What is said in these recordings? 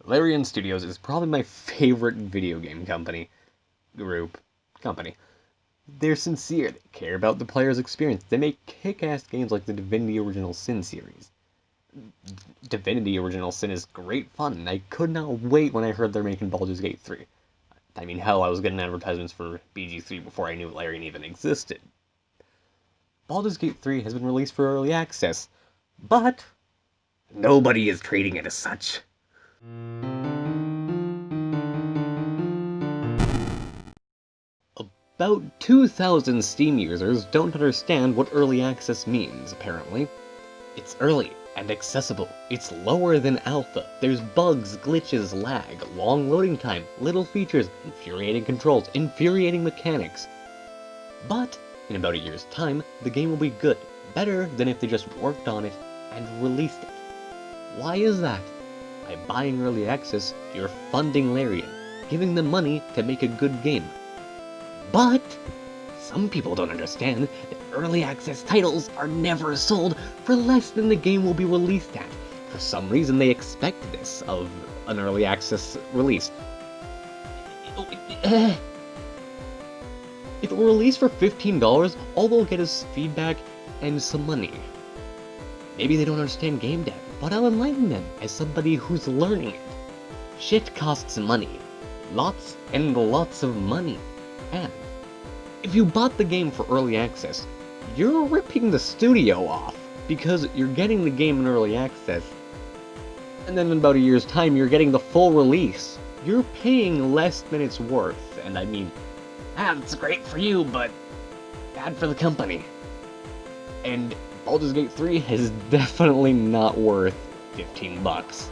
Larian Studios is probably my favorite video game company. They're sincere, they care about the player's experience. They make kick-ass games like the Divinity Original Sin series. Divinity Original Sin is great fun, and I could not wait when I heard they're making Baldur's Gate 3. I mean, hell, I was getting advertisements for BG3 before I knew Larian even existed. Baldur's Gate 3 has been released for early access, but nobody is treating it as such. About 2,000 Steam users don't understand what early access means, apparently. It's early and accessible. It's lower than alpha. There's bugs, glitches, lag, long loading time, little features, infuriating controls, infuriating mechanics. But in about a year's time, the game will be good, better than if they just worked on it and released it. Why is that? By buying early access, you're funding Larian, giving them money to make a good game. But some people don't understand that early access titles are never sold for less than the game will be released at. For some reason, they expect this of an early access release. If it were released for $15, all they'll get is feedback and some money. Maybe they don't understand game dev, but I'll enlighten them as somebody who's learning it. Shit costs money. Lots and lots of money. And if you bought the game for early access, you're ripping the studio off, because you're getting the game in early access, and then in about a year's time you're getting the full release. You're paying less than it's worth, and I mean, that's great for you, but bad for the company. And Baldur's Gate 3 is definitely not worth $15.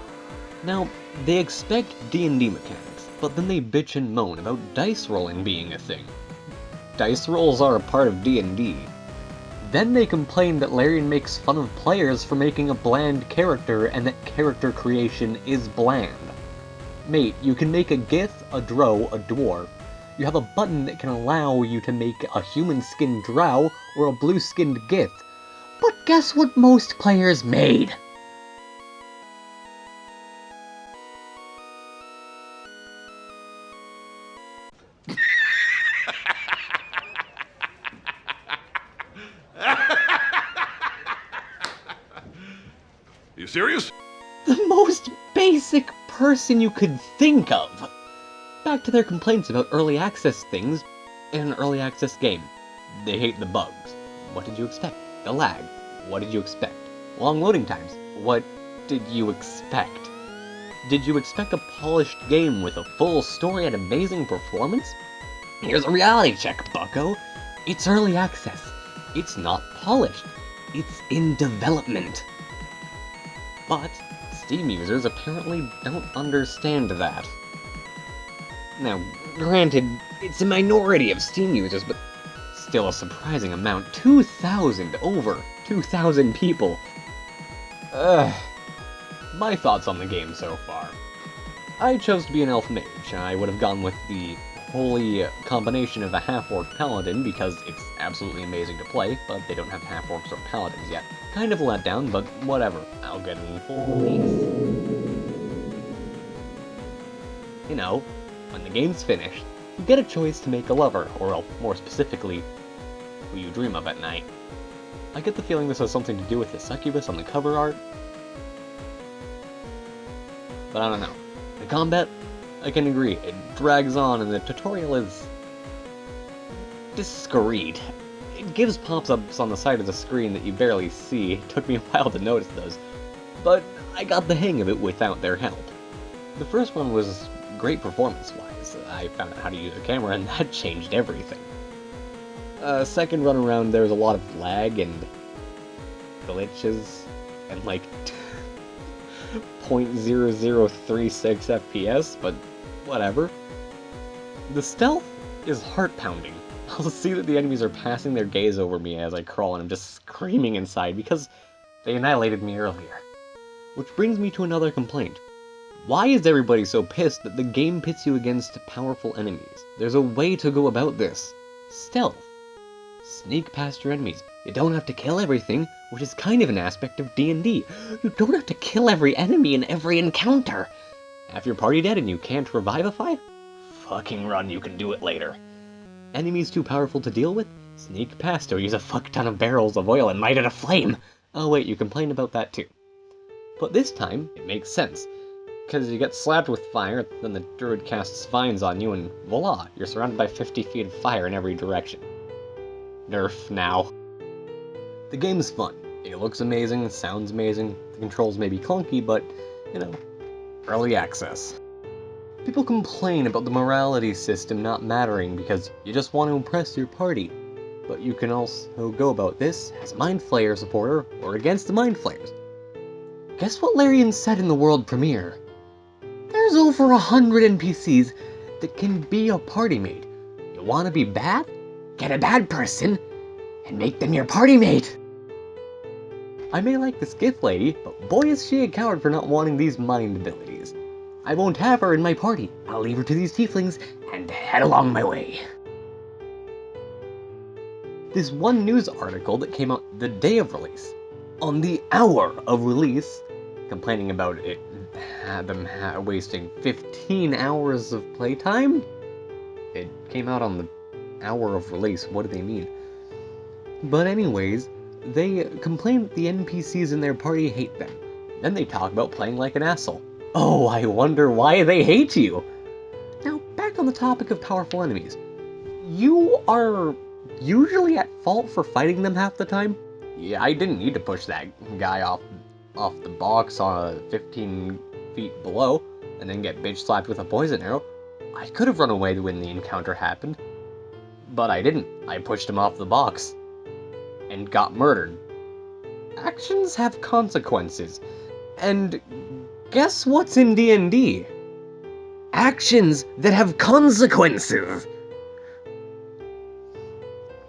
Now, they expect D&D mechanics, but then they bitch and moan about dice rolling being a thing. Dice rolls are a part of D&D. Then they complain that Larian makes fun of players for making a bland character and that character creation is bland. Mate, you can make a Gith, a Drow, a Dwarf. You have a button that can allow you to make a human-skinned Drow or a blue-skinned Gith. But guess what most players made? You serious? The most basic person you could think of. Back to their complaints about early access things in an early access game. They hate the bugs. What did you expect? The lag. What did you expect? Long loading times. What did you expect? Did you expect a polished game with a full story and amazing performance? Here's a reality check, bucko. It's early access. It's not polished. It's in development. But Steam users apparently don't understand that. Now, granted, it's a minority of Steam users, but still a surprising amount. Over 2,000 people. My thoughts on the game so far. I chose to be an elf mage. I would have gone with the holy combination of a half-orc paladin because it's absolutely amazing to play, but they don't have half-orcs or paladins yet. Kind of a letdown, but whatever. I'll get it in full release. You know, when the game's finished, you get a choice to make a lover, or well, more specifically, who you dream of at night. I get the feeling this has something to do with the succubus on the cover art, but I don't know. The combat, I can agree, it drags on and the tutorial is discreet. It gives pop-ups on the side of the screen that you barely see. It took me a while to notice those, but I got the hang of it without their help. The first one was great performance-wise. I found out how to use a camera and that changed everything. Second run around there was a lot of lag and glitches and like 0.0036 FPS, but whatever. The stealth is heart-pounding. I'll see that the enemies are passing their gaze over me as I crawl and I'm just screaming inside because they annihilated me earlier. Which brings me to another complaint. Why is everybody so pissed that the game pits you against powerful enemies? There's a way to go about this. Stealth. Sneak past your enemies. You don't have to kill everything, which is kind of an aspect of D&D. You don't have to kill every enemy in every encounter. Half your party dead and you can't revivify? Fucking run, you can do it later. Enemies too powerful to deal with? Sneak past or use a fuck ton of barrels of oil and light it aflame! Oh wait, you complained about that too. But this time, it makes sense. Because you get slapped with fire, then the druid casts vines on you, and voila, you're surrounded by 50 feet of fire in every direction. Nerf now. The game's fun. It looks amazing, it sounds amazing, the controls may be clunky, but, you know, early access. People complain about the morality system not mattering because you just want to impress your party. But you can also go about this as a Mind Flayer supporter or against the Mind Flayers. Guess what Larian said in the world premiere? There's over 100 NPCs that can be a party mate. You wanna be bad? Get a bad person and make them your party mate! I may like this gift lady, but boy is she a coward for not wanting these mind abilities. I won't have her in my party. I'll leave her to these tieflings and head along my way. This one news article that came out the day of release, on the hour of release, complaining about it had them wasting 15 hours of playtime? It came out on the hour of release, what do they mean? But anyways, they complain that the NPCs in their party hate them. Then they talk about playing like an asshole. Oh, I wonder why they hate you! Now, back on the topic of powerful enemies. You are usually at fault for fighting them half the time. Yeah, I didn't need to push that guy off the box on 15 feet below, and then get bitch slapped with a poison arrow. I could have run away when the encounter happened. But I didn't. I pushed him off the box. And got murdered. Actions have consequences. And guess what's in D&D? Actions that have consequences!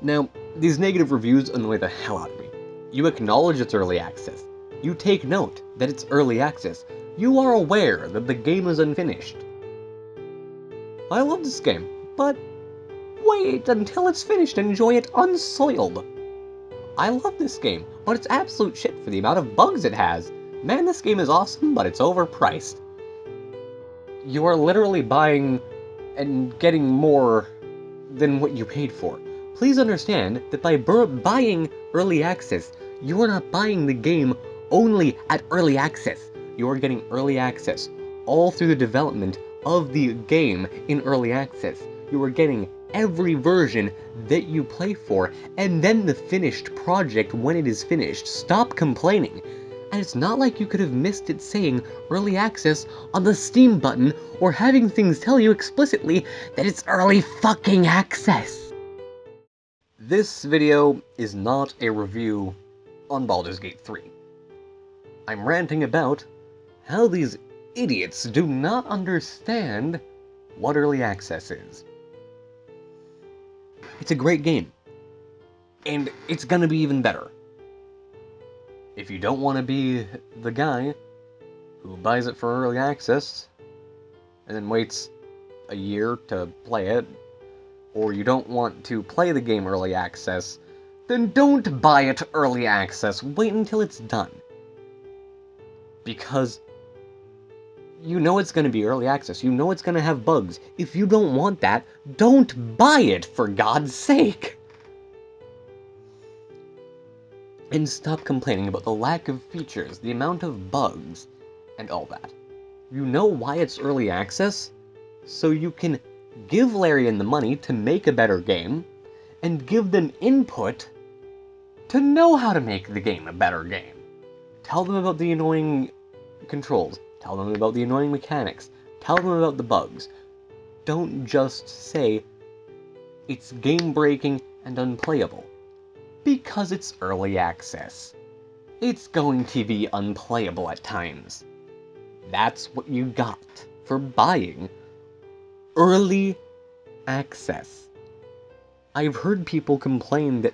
Now, these negative reviews annoy the hell out of me. You acknowledge it's early access. You take note that it's early access. You are aware that the game is unfinished. I love this game, but wait until it's finished and enjoy it unsoiled. I love this game, but it's absolute shit for the amount of bugs it has. Man, this game is awesome, but it's overpriced. You are literally buying and getting more than what you paid for. Please understand that by buying early access, you are not buying the game only at early access. You are getting early access all through the development of the game in early access. You are getting every version that you play for, and then the finished project when it is finished. Stop complaining. And it's not like you could have missed it saying early access on the Steam button or having things tell you explicitly that it's early fucking access. This video is not a review on Baldur's Gate 3. I'm ranting about how these idiots do not understand what early access is. It's a great game, and it's gonna be even better. If you don't want to be the guy who buys it for early access and then waits a year to play it, or you don't want to play the game early access, then don't buy it early access. Wait until it's done. Because you know it's going to be early access. You know it's going to have bugs. If you don't want that, don't buy it, for God's sake. And stop complaining about the lack of features, the amount of bugs, and all that. You know why it's early access? So you can give Larian the money to make a better game, and give them input to know how to make the game a better game. Tell them about the annoying controls. Tell them about the annoying mechanics. Tell them about the bugs. Don't just say it's game-breaking and unplayable. Because it's early access. It's going to be unplayable at times. That's what you got for buying early access. I've heard people complain that,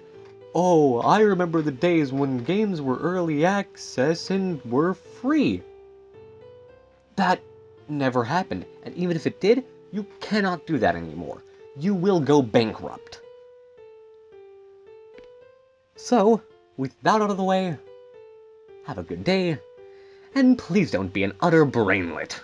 oh, I remember the days when games were early access and were free. That never happened, and even if it did, you cannot do that anymore. You will go bankrupt. So, with that out of the way, have a good day, and please don't be an utter brainlet.